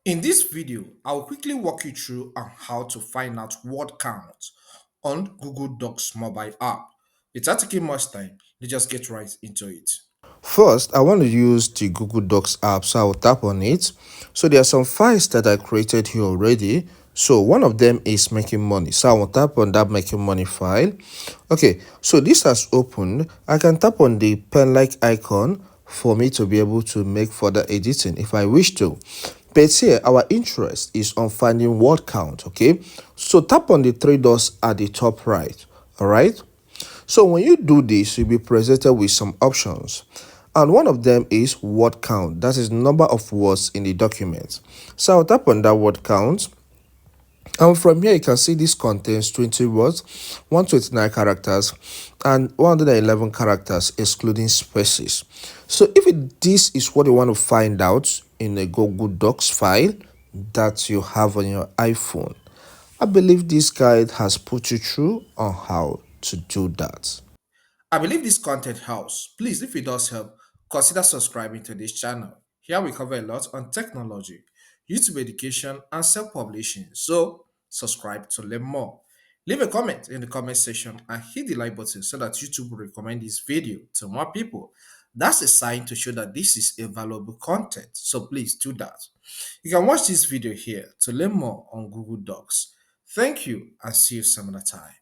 In this video, I will quickly walk you through on how to find out word count on Google Docs mobile app. Without taking much time, let's just get right into it. First, I want to use the Google Docs app, so I'll tap on it. So there are some files that I created here already. So one of them is making money. So I will tap on that making money file. Okay, so this has opened. I can tap on the pen-like icon for me to be able to make further editing if I wish to. But here, our interest is on finding word count, okay? So tap on the three dots at the top right, all right? So when you do this, you'll be presented with some options. And one of them is word count. That is number of words in the document. So I'll tap on that word count. And from here, you can see this contains 20 words, 129 characters, and 111 characters, excluding spaces. So if this is what you want to find out in a Google Docs file that you have on your iPhone, I believe this guide has put you through on how to do that. I believe this content helps. Please, if it does help, consider subscribing to this channel. Here we cover a lot on technology, YouTube education, and self-publishing. So, subscribe to learn more. Leave a comment in the comment section and hit the like button so that YouTube will recommend this video to more people. That's a sign to show that this is a valuable content. So please do that. You can watch this video here to learn more on Google Docs. Thank you and see you some other time.